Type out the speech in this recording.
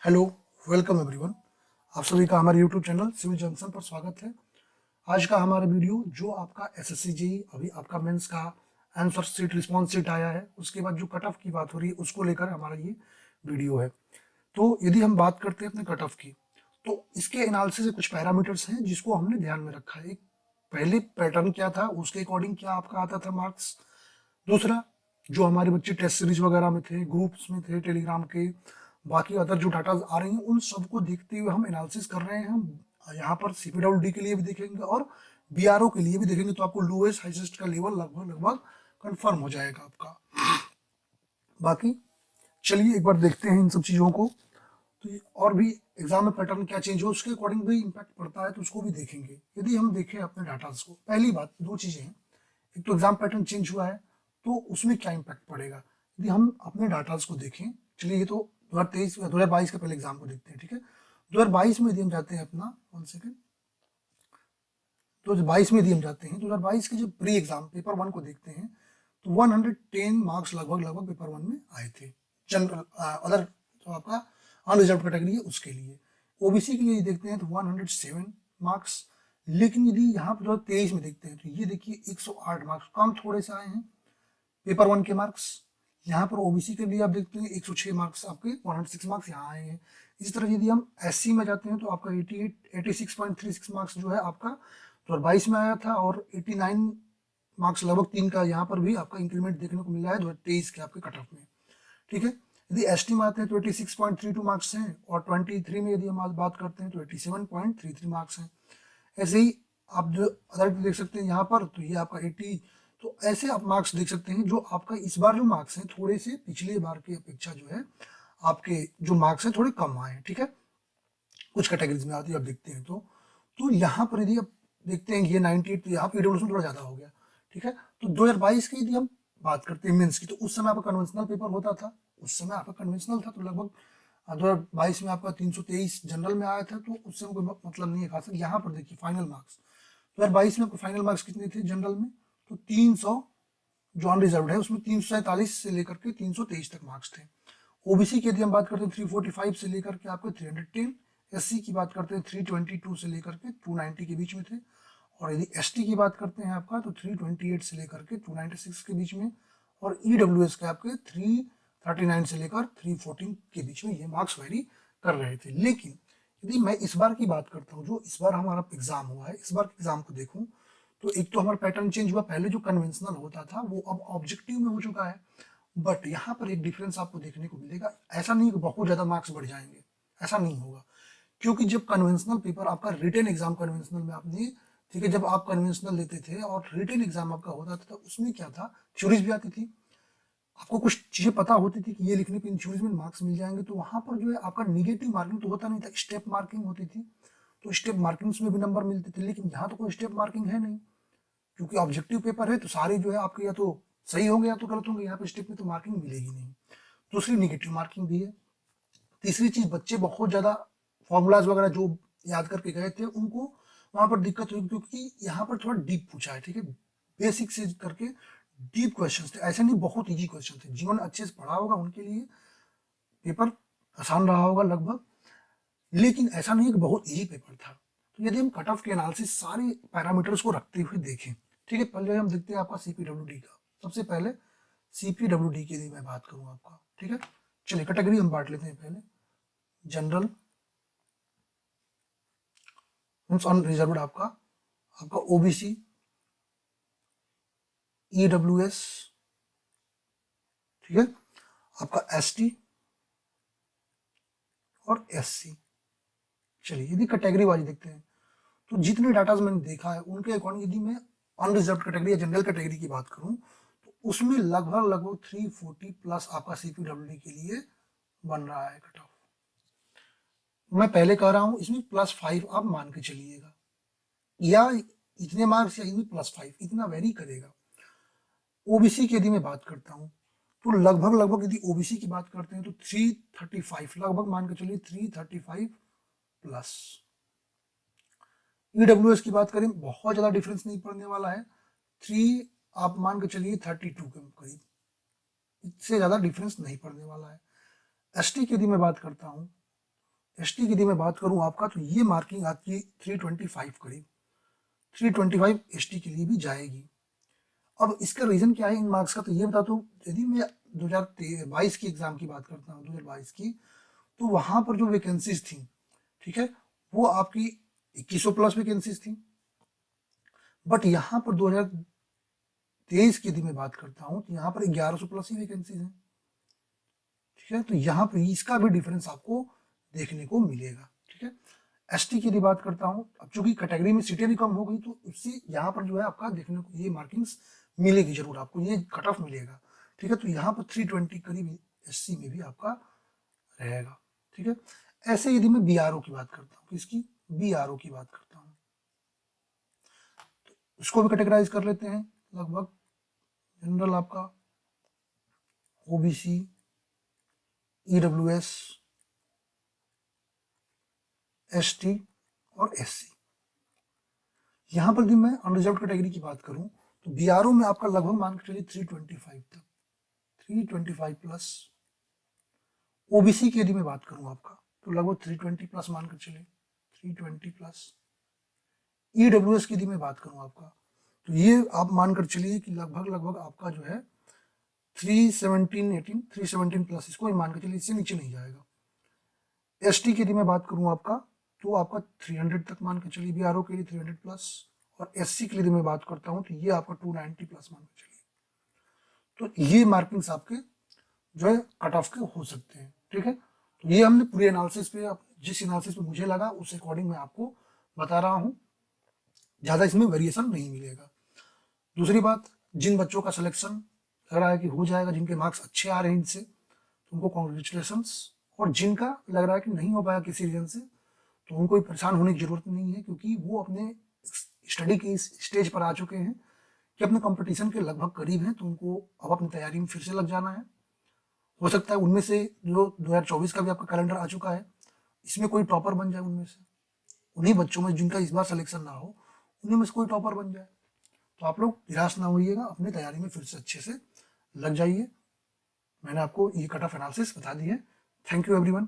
Hello, welcome everyone. आप सभी का हमारे यूट्यूब चैनल सिविल जंक्शन पर स्वागत है। आज का हमारा वीडियो जो आपका एसएससी जेईई अभी आपका मेंस का आंसर शीट रिस्पॉन्स शीट आया है, उसके बाद जो कट ऑफ की बात हो रही है उसको लेकर हमारा ये वीडियो है। तो यदि हम बात करते हैं अपने कट ऑफ की, तो इसके एनालिसिस से कुछ पैरामीटर्स हैं जिसको हमने ध्यान में रखा है। एक पहले पैटर्न क्या था, उसके अकॉर्डिंग क्या आपका आता था मार्क्स। दूसरा, जो हमारे बच्चे टेस्ट सीरीज वगैरह में थे, ग्रुप्स में थे टेलीग्राम के, बाकी अदर जो डाटा आ रही हैं उन सबको देखते हुए हम एनालिसिस कर रहे हैं। हम यहाँ पर सीपीडब्ल्यूडी के लिए भी देखेंगे और बीआरओ के लिए भी देखेंगे, तो आपको लोएस्ट हाईएस्ट का लेवल लगभग लगभग कंफर्म हो जाएगा आपका। बाकी चलिए एक बार देखते हैं इन सब चीज़ों को। तो और भी एग्जाम में पैटर्न क्या चेंज हो उसके अकॉर्डिंग भी इम्पैक्ट पड़ता है, तो उसको भी देखेंगे। यदि हम देखें अपने डाटाज को, पहली बात दो चीज़ें हैं। एक तो एग्जाम पैटर्न चेंज हुआ है, तो उसमें क्या इम्पैक्ट पड़ेगा। यदि हम अपने डाटाज को देखें, चलिए ये तो 2023 2022 के पहले एग्जाम को देखते हैं, ठीक है। 2022 में यदि हम जाते हैं अपना 1 सेकेंड, 2022 में यदि हम जाते हैं 2022 के जो प्री एग्जाम पेपर 1 को देखते हैं, तो 110 मार्क्स लगभग लगभग पेपर 1 में आए थे। जनरल अदर जो आपका अनरिजर्व कैटेगरी है उसके लिए। ओबीसी के लिए देखते हैं तो 107 मार्क्स। लेकिन यदि यहाँ पर 2023 में देखते हैं तो ये देखिए 108 मार्क्स कम थोड़े से आए हैं पेपर 1 के मार्क्स। यहाँ पर ओबीसी के लिए आप देखते हैं 106 मार्क्स, आपके 106 मार्क्स यहाँ आए हैं। इसी तरह यदि हम एससी में जाते हैं तो आपका 86.36 मार्क्स जो है आपका 2022 में आया था, और 89 मार्क्स लगभग 3 का यहाँ पर भी आपका इंक्रीमेंट देखने को मिला है 2023 के आपके कट ऑफ में, ठीक है। यदि एसटी में आते हैं तो 86.32 मार्क्स हैं, और 23 में यदि हम आज बात करते हैं तो 87.33 मार्क्स हैं। ऐसे ही आप जो अदर देख सकते हैं यहाँ पर, तो ये आपका 80। तो ऐसे आप मार्क्स देख सकते हैं जो आपका इस बार जो मार्क्स हैं थोड़े से पिछले बार की अपेक्षा जो है आपके जो मार्क्स हैं थोड़े कम आए हैं, ठीक है। कुछ कैटेगरीज में आती है आप देखते हैं तो यहाँ पर यदि आप देखते हैं ये 98, तो यहाँ पे ईडब्ल्यूएस में थोड़ा ज़्यादा हो गया, ठीक है। तो 2022 की यदि हम बात करते हैं मेंस की, तो उस समय आपका कन्वेंशनल पेपर होता था, उस समय आपका कन्वेंशनल था, तो लगभग 2022 में आपका 323 जनरल में आया था, तो उससे कोई मतलब नहीं है खास। यहाँ पर देखिए फाइनल मार्क्स 2022 में आपको फाइनल मार्क्स कितने थे जनरल में, तो 300, जो अनरिजर्व है उसमें 347 से लेकर के 323 तक मार्क्स थे। ओबीसी की यदि हम बात करते हैं 345 से लेकर के आपके 310, एससी की बात करते हैं 322 से लेकर के 290 के बीच में थे, और यदि एसटी की बात करते हैं आपका तो 328 से लेकर के 296 के बीच में, और ईडब्ल्यूएस के आपके 339 से लेकर 314 के बीच में ये मार्क्स वेरी कर रहे थे। लेकिन यदि मैं इस बार की बात करता हूँ, जो इस बार हमारा एग्जाम हुआ है, इस बार के एग्जाम को देखूँ, तो एक तो हमारा पैटर्न चेंज हुआ। पहले जो कन्वेंशनल होता था वो अब ऑब्जेक्टिव में हो चुका है, बट यहाँ पर एक डिफरेंस आपको देखने को मिलेगा। ऐसा नहीं कि बहुत ज़्यादा मार्क्स बढ़ जाएंगे, ऐसा नहीं होगा। क्योंकि जब कन्वेंशनल पेपर आपका रिटन एग्जाम कन्वेंशनल में आपने, ठीक है, जब आप कन्वेंशनल लेते थे और रिटन एग्जाम आपका होता था, तो उसमें क्या था, थ्योरीज भी आती थी, आपको कुछ चीज़ें पता होती थी कि ये लिखने पे इन थ्योरीज में मार्क्स मिल जाएंगे। तो वहाँ पर जो है आपका निगेटिव मार्किंग तो होता नहीं था, स्टेप मार्किंग होती थी, तो स्टेप मार्किंग्स में भी नंबर मिलते थे। लेकिन यहाँ तो कोई स्टेप मार्किंग है नहीं, क्योंकि ऑब्जेक्टिव पेपर है, तो सारे जो है आपके या तो सही होंगे या तो गलत होंगे, यहाँ पे स्टेप में तो मार्किंग मिलेगी नहीं। दूसरी निगेटिव मार्किंग भी है। तीसरी चीज, बच्चे बहुत ज्यादा फॉर्मूलाज वगैरह जो याद करके गए थे उनको वहां पर दिक्कत हुई, क्योंकि यहाँ पर थोड़ा डीप पूछा है, ठीक है। बेसिक से करके डीप क्वेश्चन थे, ऐसे नहीं बहुत इजी क्वेश्चन थे। जिन्होंने अच्छे से पढ़ा होगा उनके लिए पेपर आसान रहा होगा लगभग, लेकिन ऐसा नहीं है कि बहुत इजी पेपर था। तो यदि हम कट ऑफ के एनालिसिस सारे पैरामीटर्स को रखते हुए देखें, ठीक है, पहले हम देखते हैं आपका सीपीडब्ल्यूडी का। सबसे पहले सीपीडब्ल्यूडी की यदि मैं बात करूं आपका, ठीक है, चलिए कैटेगरी हम बांट लेते हैं पहले। जनरल मीन्स अनरिजर्व्ड, आपका आपका ओबीसी, ईडब्ल्यूएस, ठीक है, आपका एसटी और एससी। चलिए यदि कैटेगरी वाइज देखते हैं, तो जितने डाटाज मैंने देखा है उनके अकॉर्डिंग यदि मैं अनरिजर्व कैटेगरी या जनरल कैटेगरी की बात करूं, तो उसमें लगभग लगभग 340 प्लस आपका सीपीडब्ल्यूडी के लिए बन रहा है कट ऑफ। मैं पहले कह रहा हूं इसमें +5 आप मान के चलिएगा, या इतने मार्क्स या इनमें +5 इतना वेरी करेगा। ओबीसी की यदि मैं बात करता हूं, तो लगभग लगभग यदि ओबीसी की बात करते हैं तो 335 लगभग मान के चलिए 335 प्लस। ईडब्ल्यूएस की बात करें, बहुत ज्यादा डिफरेंस नहीं पड़ने वाला है, 3 आप मान के चलिए 32 के करीब, इससे ज्यादा डिफरेंस नहीं पड़ने वाला है। एसटी की यदि मैं बात करता हूं, एसटी की यदि मैं बात करूं आपका, तो ये मार्किंग आपकी 325 करीब 325 एसटी के लिए भी जाएगी। अब इसका रीजन क्या है इन मार्क्स का, तो ये बता दूं, यदि मैं 2022 की एग्जाम की बात करता हूँ, 2022 की, तो वहां पर जो वैकेंसीज थी, ठीक है, वो आपकी 2100 प्लस वैकेंसीज थी। बट यहाँ पर 2023 की यदि मैं बात करता हूँ, तो यहाँ पर 1100 प्लस ही वैकेंसीज हैं। ठीक है, तो यहाँ पर इसका भी डिफरेंस आपको देखने को मिलेगा। ठीक है, एसटी की यदि बात करता हूँ, अब चूंकि कैटेगरी में सीटें भी कम हो गई, तो उससे यहाँ पर जो है आपका देखने को ये मार्किंग्स मिलेगी जरूर आपको, ये कट ऑफ मिलेगा। ठीक है, तो यहाँ पर 320 करीब एससी में भी आपका रहेगा। ठीक है, ऐसे यदि मैं बीआरओ की बात करता हूँ, किसकी, बीआरओ की बात करता हूँ, तो उसको भी कैटेगराइज कर लेते हैं लगभग। जनरल आपका ओबीसी, ईडब्ल्यूएस, एसटी और एससी। यहां पर भी मैं अनरिजर्व कैटेगरी की बात करूं, तो बीआरओ में आपका लगभग मान के चलिए 325 तक, 325 प्लस। ओबीसी की यदि मैं बात करूं आपका, तो लगभग 320 प्लस मान कर चलिए, 320 प्लस। ईडब्ल्यूएस की यदि मैं बात करूं आपका, तो ये आप मानकर चलिए कि लगभग आपका जो है 317 प्लस, इसको ही मान कर चलिए, इससे नीचे नहीं जाएगा। एसटी की यदि मैं बात करूं आपका, तो आपका 300 तक मान के चलिए बीआरओ के लिए, 300 प्लस। और एससी के लिए यदि मैं बात करता हूं, तो ये आपका 290 प्लस मान के चलिए। तो ये मार्किंग्स आपके जो है कट ऑफ के हो सकते हैं। ठीक है, तो ये हमने पूरे एनालिसिस पे, जिस एनालिसिस पे मुझे लगा उस अकॉर्डिंग मैं आपको बता रहा हूँ, ज़्यादा इसमें वेरिएशन नहीं मिलेगा। दूसरी बात, जिन बच्चों का सिलेक्शन लग रहा है कि हो जाएगा, जिनके मार्क्स अच्छे आ रहे हैं इनसे, तो उनको कॉन्ग्रेचुलेशंस। और जिनका लग रहा है कि नहीं हो पाया किसी रीजन से, तो उनको भी परेशान होने की जरूरत नहीं है, क्योंकि वो अपने स्टडी के इस स्टेज पर आ चुके हैं कि अपने कंपटीशन के लगभग करीब हैं, तो उनको अब अपनी तैयारी में फिर से लग जाना है। हो सकता है उनमें से जो 2024 का भी आपका कैलेंडर आ चुका है, इसमें कोई टॉपर बन जाए उनमें से, उन्हीं बच्चों में जिनका इस बार सिलेक्शन ना हो, उन्हीं में से कोई टॉपर बन जाए। तो आप लोग निराश ना होइएगा, अपनी तैयारी में फिर से अच्छे से लग जाइए। मैंने आपको ये कट ऑफ एनालिसिस बता दी है। Thank you everyone.